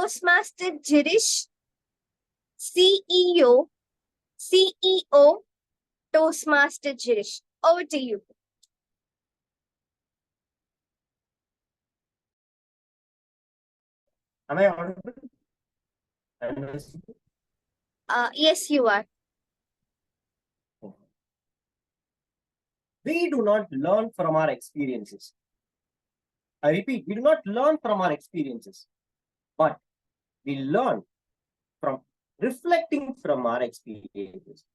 Toastmaster Jirish, CEO, Toastmaster Jirish. Over to you. Am I audible? Yes, you are. We do not learn from our experiences. I repeat, we do not learn from our experiences, but we learn from reflecting from our experiences.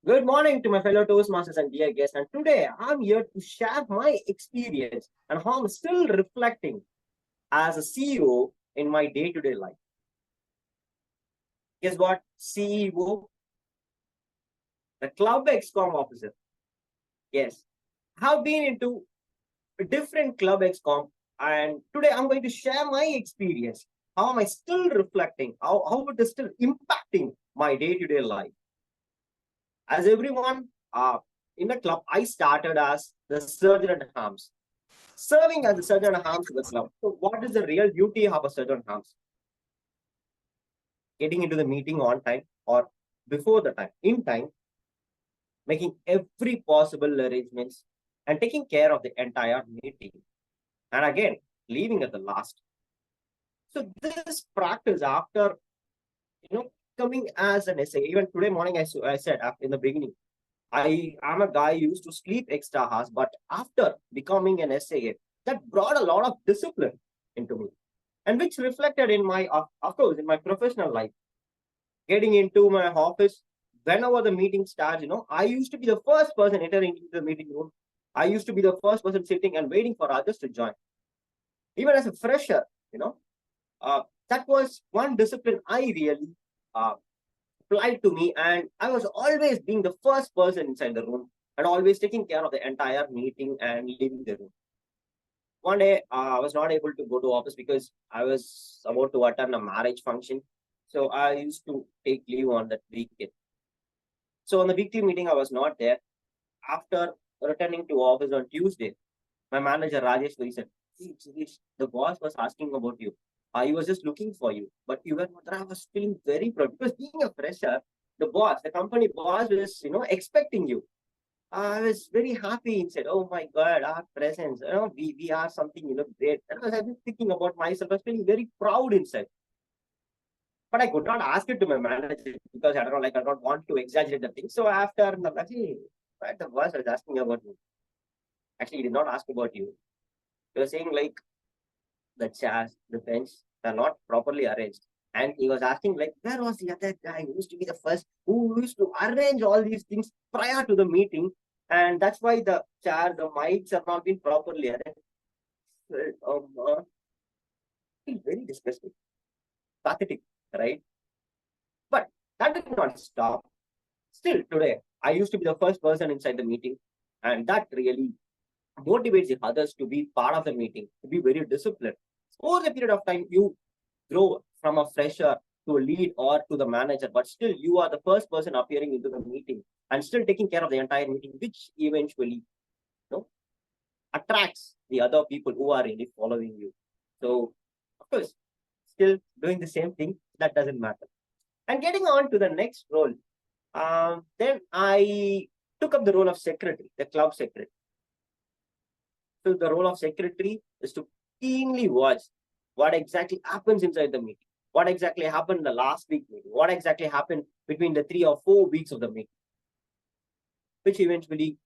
Good morning to my fellow Toastmasters and dear guests. And today I'm here to share my experience and how I'm still reflecting as a CEO in my day-to-day life. Guess what? CEO, the Club XCOM officer. Yes, I've been into a different Club XCOM, and today I'm going to share my experience. How am I still reflecting? How it is still impacting my day-to-day life? As everyone in the club, I started as the surgeon at arms, serving as the surgeon at arms of the club. So, what is the real duty of a surgeon at arms? Getting into the meeting on time or before the time, in time, making every possible arrangements and taking care of the entire meeting. And again, leaving at the last. So this practice after, coming as an essay, even today morning, I said in the beginning, I am a guy who used to sleep extra hours, but after becoming an SAA, that brought a lot of discipline into me, and which reflected in my, of course, in my professional life. Getting into my office, whenever the meeting starts, I used to be the first person entering into the meeting room. I used to be the first person sitting and waiting for others to join. Even as a fresher, that was one discipline I really applied to me, and I was always being the first person inside the room and always taking care of the entire meeting and leaving the room. One day, I was not able to go to office because I was about to attend a marriage function. So I used to take leave on that weekend. So on the weekly meeting, I was not there. After returning to office on Tuesday, my manager Rajeswari said, "Hey, Jirish, the boss was asking about you. I was just looking for you, but you were not there." I was feeling very proud because being a fresher, the company boss was, expecting you. I was very happy and said, "Oh my God, our presence, we are something, great." And I was thinking about myself. I was feeling very proud inside. But I could not ask it to my manager because I don't know, like I don't want to exaggerate the thing. So after the boss was asking about me. Actually, he did not ask about you. He was saying like the chairs, the bench, are not properly arranged. And he was asking, like, where was the other guy who used to be the first, who used to arrange all these things prior to the meeting? And that's why the chair, the mics have not been properly arranged. Very disgusting, pathetic, right? But that did not stop. Still today, I used to be the first person inside the meeting, and that really motivates the others to be part of the meeting, to be very disciplined. Over the period of time, you grow from a fresher to a lead or to the manager, but still you are the first person appearing into the meeting and still taking care of the entire meeting, which eventually, attracts the other people who are really following you. So, of course, still doing the same thing, that doesn't matter. And getting on to the next role, then I took up the role of secretary, the club secretary. So the role of secretary is to keenly watch what exactly happens inside the meeting, what exactly happened in the last week meeting, what exactly happened between the 3 or 4 weeks of the meeting, which eventually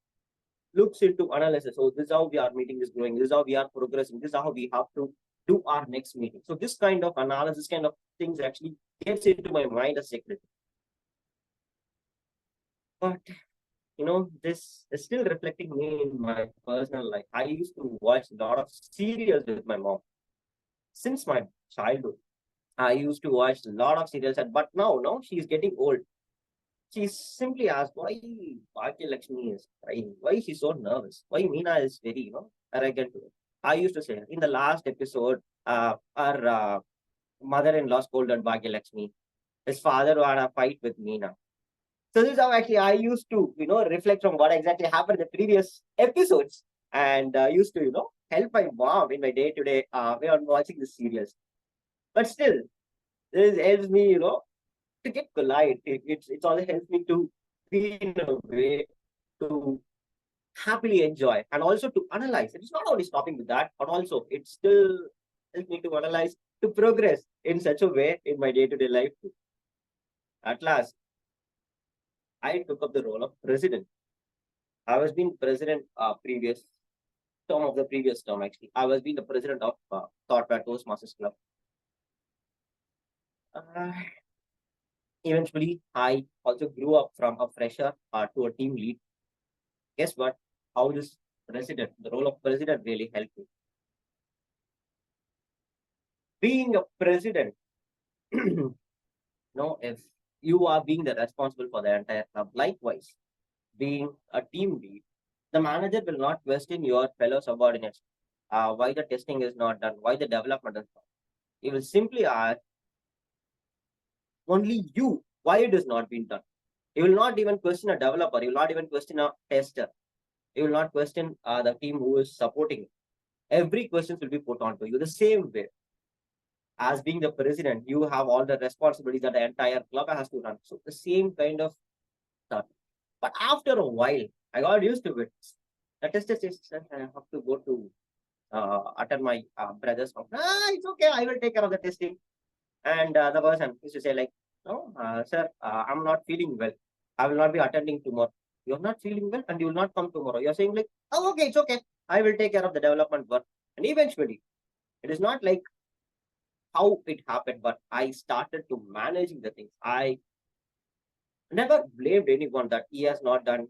looks into analysis. So this is how our meeting is going, this is how we are progressing, this is how we have to do our next meeting. So this kind of analysis, kind of things actually gets into my mind as secretary. But this is still reflecting me in my personal life. I used to watch a lot of serials with my mom since my childhood. I used to watch a lot of serials, but now, no, she's getting old. She simply asked why Bhagya Lakshmi is crying, why she's so nervous, why Meena is very, arrogant to her. I used to say in the last episode, our mother-in-law scolded Bhagya Lakshmi. His father had a fight with Meena. So this is how actually I used to, reflect on what exactly happened in the previous episodes, and used to, help my mom in my day-to-day way on watching the serials. But still, this helps me, to get polite. It's also helps me to be in a way to happily enjoy and also to analyze. It's not only stopping with that, but also it still helps me to analyze, to progress in such a way in my day-to-day life. At last, I took up the role of president. I was being president previous term of the previous term actually. I was being the president of Toastmasters Club. Uh, Eventually, I also grew up from a fresher to a team lead. Guess what? How this president, the role of president really helped me. Being a president, if you are being the responsible for the entire club, likewise, being a team lead, the manager will not question your fellow subordinates why the testing is not done, why the development is not. He will simply ask only you why it is not being done. He will not even question a developer. He will not even question a tester. He will not question the team who is supporting it. Every question will be put onto you the same way. As being the president, you have all the responsibilities that the entire club has to run. So the same kind of stuff. But after a while, I got used to it. The tester says, I have to go to attend my brother's house. It's okay. I will take care of the testing. And the person used to say like, no, sir, I'm not feeling well. I will not be attending tomorrow. You're not feeling well and you will not come tomorrow. You're saying like, oh, okay, it's okay. I will take care of the development work. And eventually, it is not like how it happened, but I started to managing the things. I never blamed anyone that he has not done,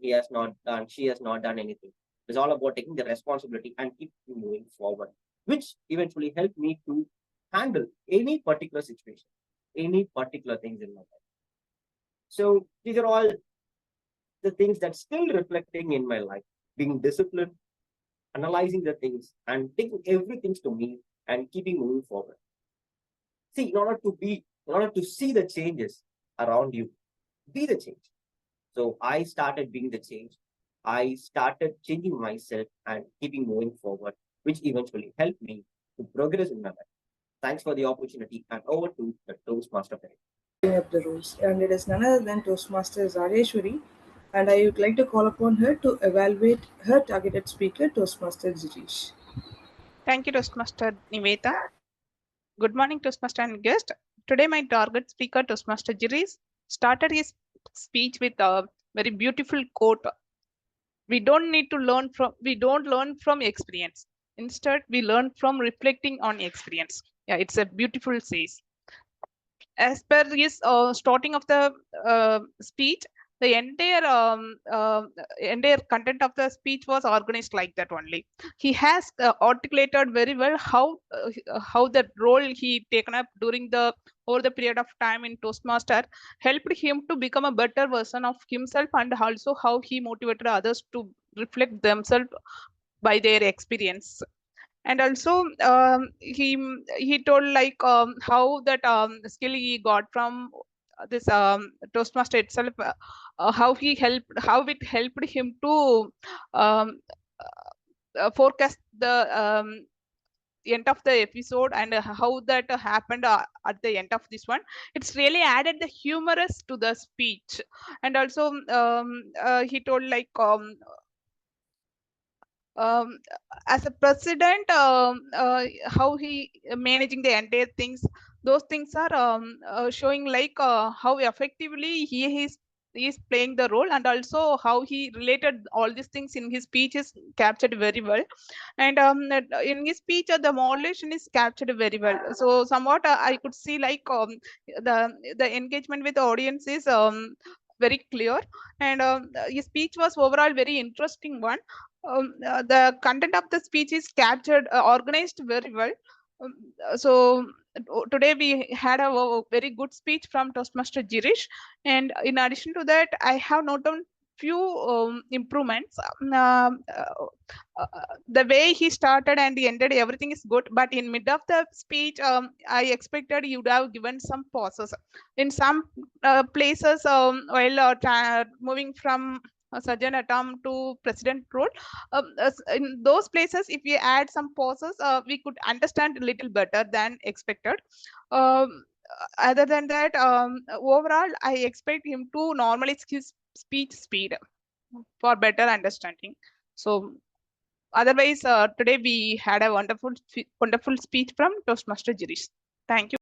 she has not done anything. It's all about taking the responsibility and keep moving forward, which eventually helped me to handle any particular situation, any particular things in my life. So these are all the things that still reflecting in my life, being disciplined, analyzing the things and taking everything to me and keeping moving forward. See, in order to see the changes around you, be the change. So I started being the change. I started changing myself and keeping moving forward, which eventually helped me to progress in my life. Thanks for the opportunity and over to the Toastmaster. Up the rules, and it is none other than Toastmasters Rajeswari, and I would like to call upon her to evaluate her targeted speaker, Toastmaster Jirish. Thank you, Toastmaster Niveta. Good morning, Toastmaster and guest. Today, my target speaker, Toastmaster Jirish, started his speech with a very beautiful quote. We don't learn from experience. Instead, we learn from reflecting on experience. Yeah, it's a beautiful says. As per his starting of the speech, the entire content of the speech was organized like that only. He has articulated very well how the role he taken up during the over the period of time in Toastmaster helped him to become a better version of himself, and also how he motivated others to reflect themselves by their experience. And also he told like how that skill he got from this Toastmaster itself, how it helped him to forecast the end of the episode, and how that happened at the end of this one. It's really added the humorous to the speech. And also he told like as a president, how he managing the entire things. Those things are showing like how effectively he is playing the role, and also how he related all these things in his speech is captured very well. And in his speech, the modulation is captured very well. So somewhat I could see like the engagement with the audience is very clear. And his speech was overall very interesting one. The content of the speech is captured, organized very well. So today we had a very good speech from Toastmaster Jirish, and in addition to that, I have noted few improvements. The way he started and he ended, everything is good, but in mid of the speech, I expected you would have given some pauses in some places while moving from such an attempt to president role. In those places, if we add some pauses, we could understand a little better than expected. Other than that, overall, I expect him to normalize his speech speed for better understanding. So otherwise, today we had a wonderful speech from Toastmaster Jirish. Thank you.